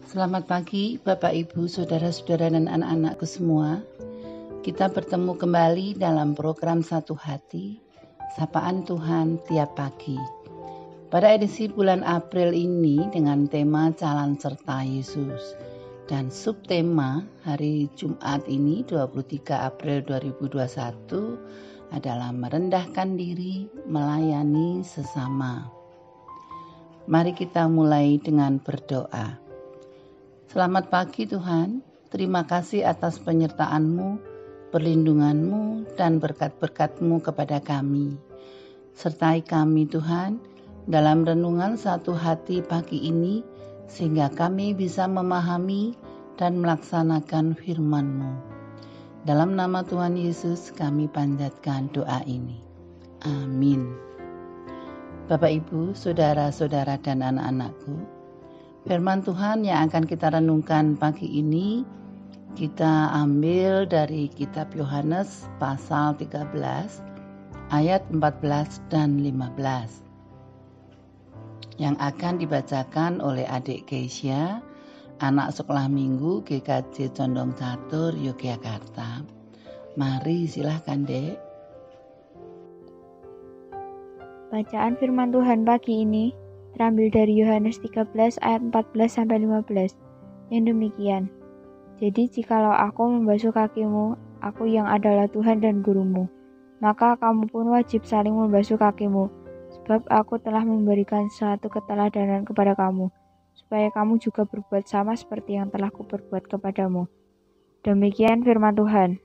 Selamat pagi Bapak Ibu, Saudara-saudara dan anak-anakku semua. Kita bertemu kembali dalam program Satu Hati, Sapaan Tuhan Tiap Pagi. Pada edisi bulan April ini dengan tema Jalan Serta Yesus. Dan subtema hari Jumat ini 23 April 2021 adalah merendahkan diri, melayani sesama. Mari kita mulai dengan berdoa. Selamat pagi Tuhan, terima kasih atas penyertaan-Mu, perlindungan-Mu, dan berkat-berkat-Mu kepada kami. Sertai kami Tuhan, dalam renungan Satu Hati pagi ini, sehingga kami bisa memahami dan melaksanakan firman-Mu. Dalam nama Tuhan Yesus kami panjatkan doa ini. Amin. Bapak Ibu, Saudara-saudara dan anak-anakku, firman Tuhan yang akan kita renungkan pagi ini kita ambil dari kitab Yohanes pasal 13 ayat 14 dan 15 yang akan dibacakan oleh adik Keisha, anak sekolah minggu GKJ Condong Catur, Yogyakarta. Mari silahkan Dek. Bacaan firman Tuhan pagi ini terambil dari Yohanes 13 ayat 14-15 yang demikian. Jadi jikalau aku membasuh kakimu, aku yang adalah Tuhan dan gurumu, maka kamu pun wajib saling membasuh kakimu, sebab aku telah memberikan suatu keteladanan kepada kamu, supaya kamu juga berbuat sama seperti yang telah kuperbuat kepadamu. Demikian firman Tuhan.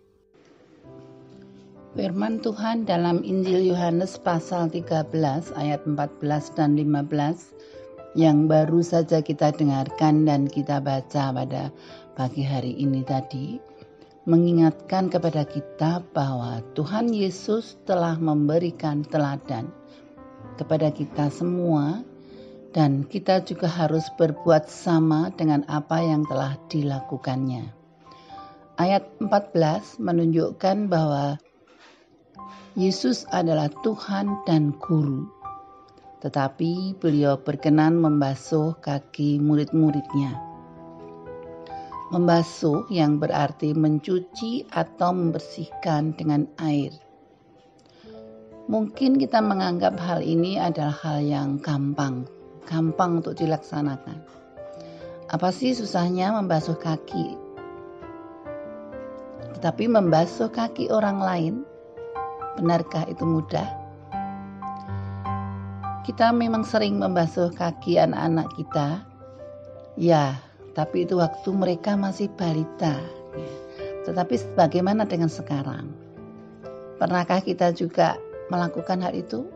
Firman Tuhan dalam Injil Yohanes pasal 13 ayat 14 dan 15 yang baru saja kita dengarkan dan kita baca pada pagi hari ini tadi mengingatkan kepada kita bahwa Tuhan Yesus telah memberikan teladan kepada kita semua dan kita juga harus berbuat sama dengan apa yang telah dilakukannya. Ayat 14 menunjukkan bahwa Yesus adalah Tuhan dan Guru, tetapi beliau berkenan membasuh kaki murid-muridnya. Membasuh yang berarti mencuci atau membersihkan dengan air. Mungkin kita menganggap hal ini adalah hal yang gampang untuk dilaksanakan. Apa sih susahnya membasuh kaki? Tetapi membasuh kaki orang lain, benarkah itu mudah? Kita memang sering membasuh kaki anak-anak kita. Ya, tapi itu waktu mereka masih balita. Tetapi bagaimana dengan sekarang? Pernahkah kita juga melakukan hal itu?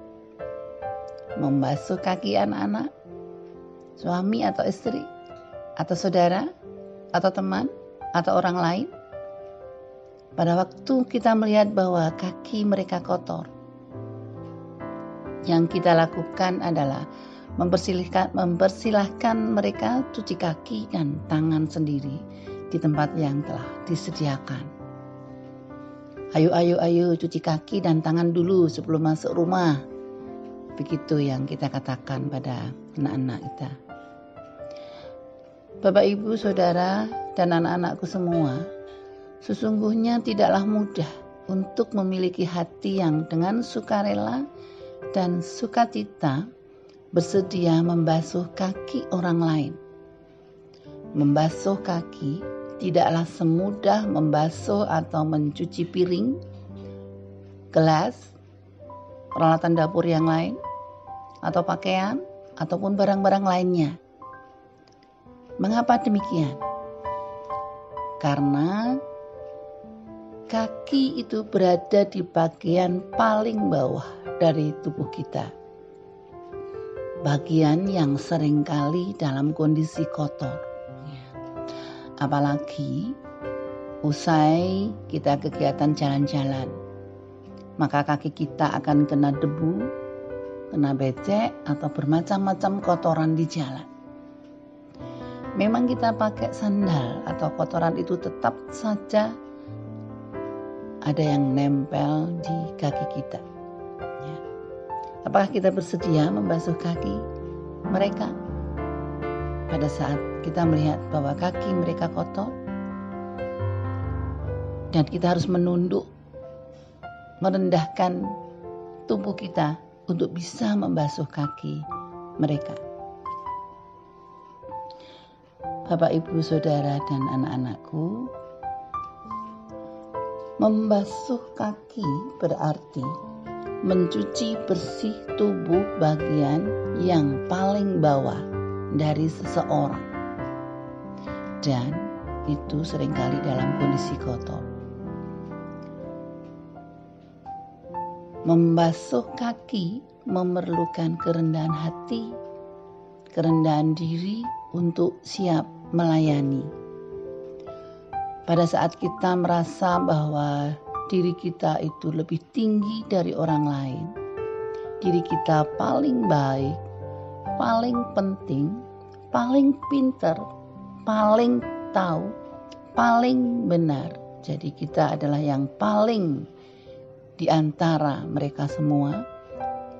Membasuh kaki anak-anak, suami atau istri, atau saudara, atau teman, atau orang lain? Pada waktu kita melihat bahwa kaki mereka kotor, yang kita lakukan adalah mempersilahkan mereka cuci kaki dan tangan sendiri di tempat yang telah disediakan. Ayo cuci kaki dan tangan dulu sebelum masuk rumah. Begitu yang kita katakan pada anak-anak kita. Bapak, Ibu, Saudara, dan anak-anakku semua, sesungguhnya tidaklah mudah untuk memiliki hati yang dengan sukarela dan sukacita bersedia membasuh kaki orang lain. Membasuh kaki tidaklah semudah membasuh atau mencuci piring, gelas, peralatan dapur yang lain, atau pakaian, ataupun barang-barang lainnya. Mengapa demikian? Karena kaki itu berada di bagian paling bawah dari tubuh kita. Bagian yang seringkali dalam kondisi kotor. Apalagi usai kita kegiatan jalan-jalan, maka kaki kita akan kena debu, kena becek, atau bermacam-macam kotoran di jalan. Memang kita pakai sandal atau kotoran itu tetap saja ada yang nempel di kaki kita. Apakah kita bersedia membasuh kaki mereka? pada saat kita melihat bahwa kaki mereka kotor, dan kita harus menunduk, merendahkan tubuh kita untuk bisa membasuh kaki mereka. Bapak, Ibu, Saudara, dan anak-anakku, membasuh kaki berarti mencuci bersih tubuh bagian yang paling bawah dari seseorang, dan itu seringkali dalam kondisi kotor. Membasuh kaki memerlukan kerendahan hati, kerendahan diri untuk siap melayani. Pada saat kita merasa bahwa diri kita itu lebih tinggi dari orang lain, diri kita paling baik, paling penting, paling pintar, paling tahu, paling benar. Jadi kita adalah yang paling di antara mereka semua.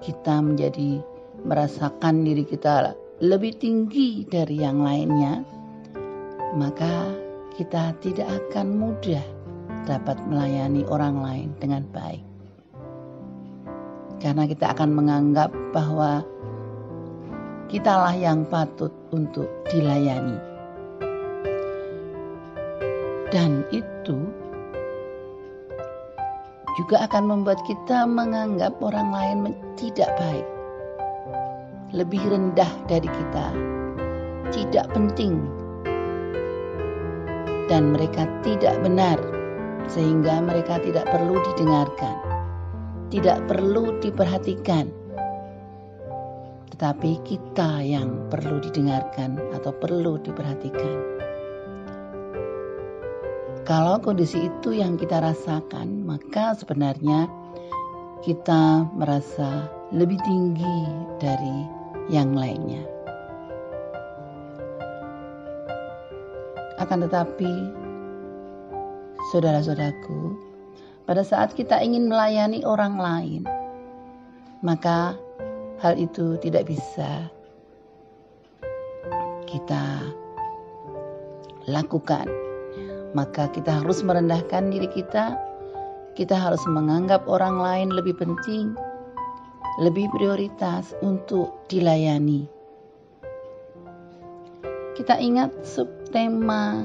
Kita menjadi merasakan diri kita lebih tinggi dari yang lainnya, maka kita tidak akan mudah dapat melayani orang lain dengan baik. Karena kita akan menganggap bahwa kitalah yang patut untuk dilayani. Dan itu juga akan membuat kita menganggap orang lain tidak baik, lebih rendah dari kita, tidak penting, dan mereka tidak benar, sehingga mereka tidak perlu didengarkan, tidak perlu diperhatikan. Tetapi kita yang perlu didengarkan atau perlu diperhatikan. Kalau kondisi itu yang kita rasakan, maka sebenarnya kita merasa lebih tinggi dari yang lainnya. Akan tetapi, saudara-saudaraku, pada saat kita ingin melayani orang lain, maka hal itu tidak bisa kita lakukan. Maka kita harus merendahkan diri kita harus menganggap orang lain lebih penting, lebih prioritas untuk dilayani. Kita ingat subtema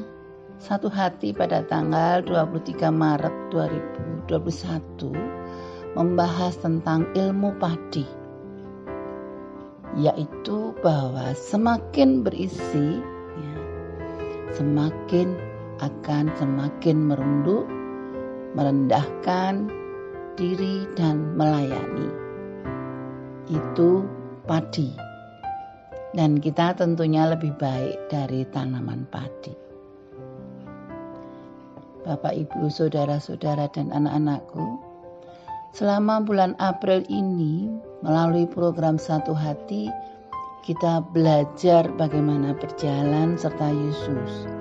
Satu Hati pada tanggal 23 Maret 2021 membahas tentang ilmu padi, yaitu bahwa semakin berisi, semakin akan semakin merunduk, merendahkan diri dan melayani. Itu padi. Dan kita tentunya lebih baik dari tanaman padi. Bapak, Ibu, saudara-saudara, dan anak-anakku, selama bulan April ini melalui program Satu Hati, kita belajar bagaimana berjalan serta Yesus.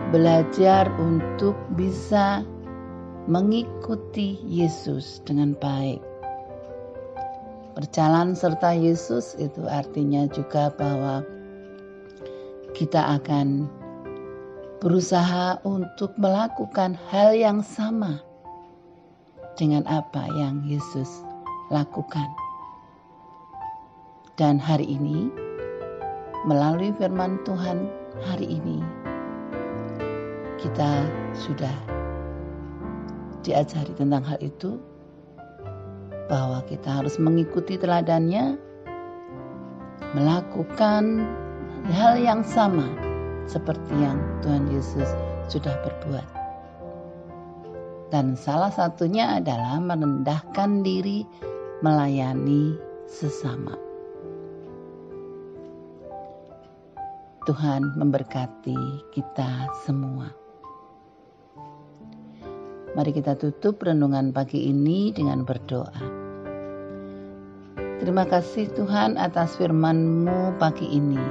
Belajar untuk bisa mengikuti Yesus dengan baik. Berjalan serta Yesus itu artinya juga bahwa kita akan berusaha untuk melakukan hal yang sama dengan apa yang Yesus lakukan. Dan hari ini, melalui firman Tuhan hari ini, kita sudah diajari tentang hal itu, bahwa kita harus mengikuti teladannya, melakukan hal yang sama seperti yang Tuhan Yesus sudah berbuat. Dan salah satunya adalah merendahkan diri, melayani sesama. Tuhan memberkati kita semua. Mari kita tutup renungan pagi ini dengan berdoa. Terima kasih Tuhan atas firman-Mu pagi ini.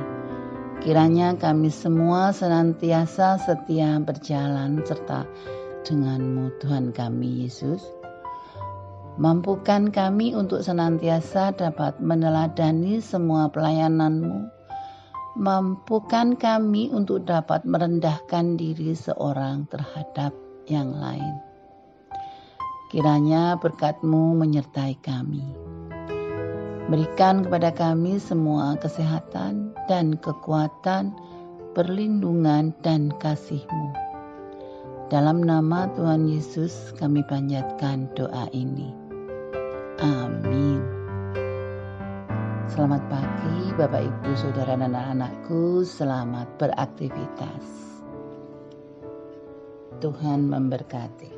Kiranya kami semua senantiasa setia berjalan serta dengan-Mu Tuhan kami Yesus. Mampukan kami untuk senantiasa dapat meneladani semua pelayanan-Mu. Mampukan kami untuk dapat merendahkan diri seorang terhadap yang lain. Kiranya berkat-Mu menyertai kami. Berikan kepada kami semua kesehatan dan kekuatan, perlindungan dan kasih-Mu. Dalam nama Tuhan Yesus kami panjatkan doa ini. Amin. Selamat pagi Bapak Ibu Saudara dan anak-anakku, selamat beraktivitas. Tuhan memberkati.